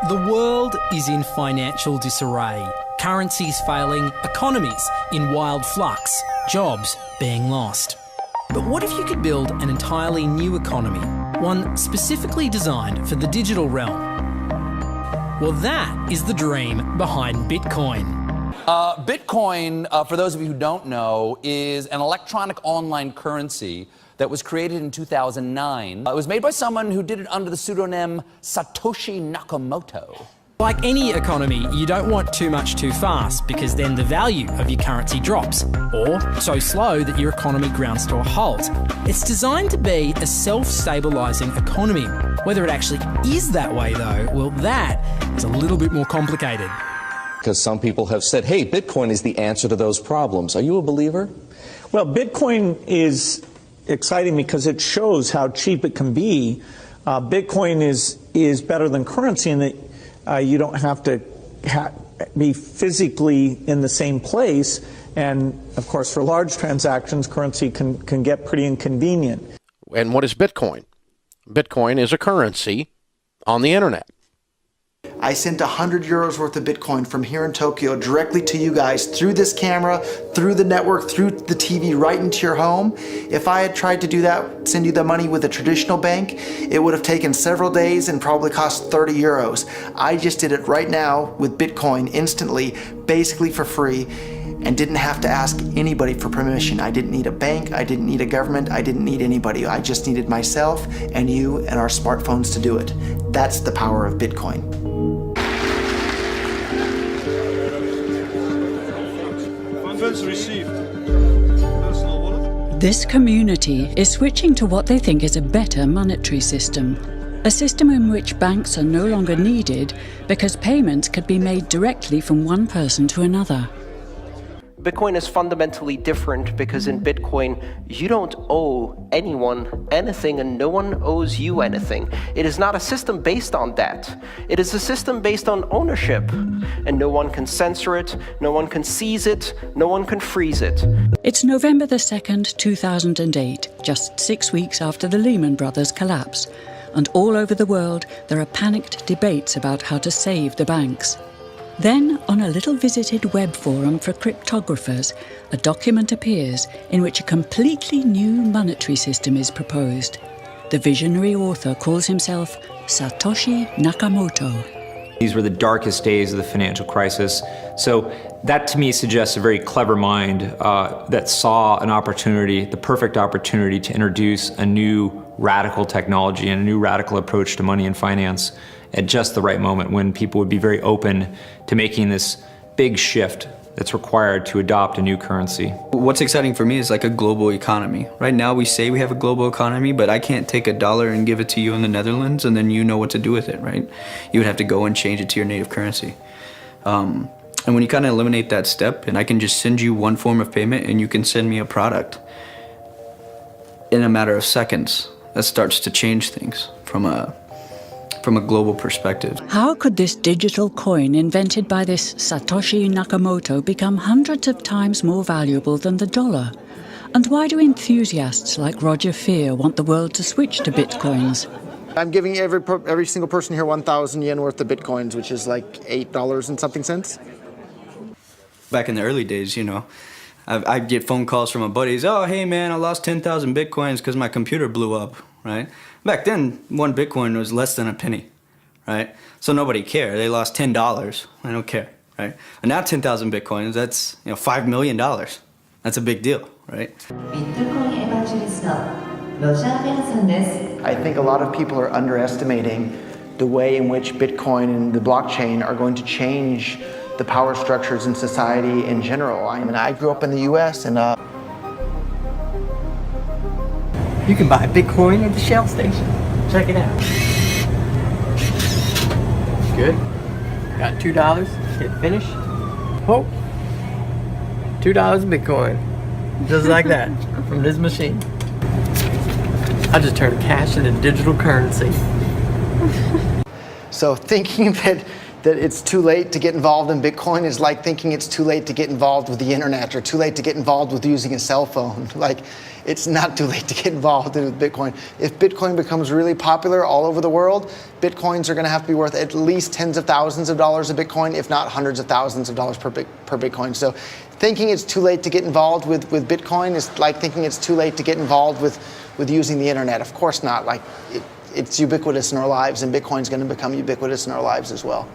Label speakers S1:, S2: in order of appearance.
S1: The world is in financial disarray. Currencies failing, economies in wild flux, jobs being lost. But what if you could build an entirely new economy, one specifically designed for the digital realm? Well, that is the dream behind Bitcoin.
S2: Bitcoin, for those of you who don't know, is an electronic online currency that was created in 2009. It was made by someone who did it under the pseudonym Satoshi Nakamoto.
S1: Like any economy, you don't want too much too fast because then the value of your currency drops, or so slow that your economy grounds to a halt. It's designed to be a self-stabilising economy. Whether it actually is that way though, well, that is a little bit more complicated.
S3: Because some people have said, hey, Bitcoin is the answer to those problems. Are you a believer?
S4: Well, Bitcoin is exciting because it shows how cheap it can be. Bitcoin is better than currency in that you don't have to be physically in the same place. And, of course, for large transactions, currency can get pretty inconvenient.
S5: And what is Bitcoin? Bitcoin is a currency on the internet.
S6: I sent 100 euros worth of Bitcoin from here in Tokyo directly to you guys through this camera, through the network, through the TV, right into your home. If I had tried to do that, send you the money with a traditional bank, it would have taken several days and probably cost 30 euros. I just did it right now with Bitcoin instantly, basically for free, and didn't have to ask anybody for permission. I didn't need a bank, I didn't need a government, I didn't need anybody. I just needed myself and you and our smartphones to do it. That's the power of Bitcoin.
S7: Funds received.
S8: This community is switching to what they think is a better monetary system. A system in which banks are no longer needed because payments could be made directly from one person to another.
S9: Bitcoin is fundamentally different because in Bitcoin, you don't owe anyone anything and no one owes you anything. It is not a system based on that. It is a system based on ownership. And no one can censor it, no one can seize it, no one can freeze it.
S8: It's November the 2nd, 2008, just 6 weeks after the Lehman Brothers collapse. And all over the world, there are panicked debates about how to save the banks. Then, on a little visited web forum for cryptographers, a document appears in which a completely new monetary system is proposed. The visionary author calls himself Satoshi Nakamoto.
S10: These were the darkest days of the financial crisis. So that to me suggests a very clever mind that saw an opportunity, the perfect opportunity to introduce a new radical technology and a new radical approach to money and finance at just the right moment when people would be very open to making this big shift that's required to adopt a new currency.
S11: What's exciting for me is like a global economy. Right now we say we have a global economy, but I can't take $1 and give it to you in the Netherlands and then you know what to do with it, right? You would have to go and change it to your native currency. And when you kind of eliminate that step and I can just send you one form of payment and you can send me a product in a matter of seconds, that starts to change things from a global perspective.
S8: How could this digital coin invented by this Satoshi Nakamoto become hundreds of times more valuable than the dollar? And why do enthusiasts like Roger Ver want the world to switch to bitcoins?
S6: I'm giving every single person here 1,000 yen worth of Bitcoins, which is like $8 and something cents.
S11: Back in the early days, you know, I'd get phone calls from my buddies, oh, hey man, I lost 10,000 Bitcoins because my computer blew up, right? Back then, one Bitcoin was less than a penny, right? So nobody cared. They lost $10. I don't care, right? And now 10,000 Bitcoins, that's $5 million. That's a big deal, right?
S6: I think a lot of people are underestimating the way in which Bitcoin and the blockchain are going to change the power structures in society in general. I mean, I grew up in the US and
S12: you can buy Bitcoin at the Shell station. Check it out. Good. Got $2. Hit finish. Oh, $2 Bitcoin. Just like that, from this machine. I just turned cash into digital currency.
S6: so thinking that that it's too late to get involved in Bitcoin is like thinking it's too late to get involved with the internet or too late to get involved with using a cell phone. Like, it's not too late to get involved with Bitcoin. If Bitcoin becomes really popular all over the world, Bitcoins are going to have to be worth at least tens of thousands of dollars a Bitcoin, if not hundreds of thousands of dollars per Bitcoin. So thinking it's too late to get involved with Bitcoin is like thinking it's too late to get involved with using the internet. Of course not. Like, it's ubiquitous in our lives, and Bitcoin's going to become ubiquitous in our lives as well.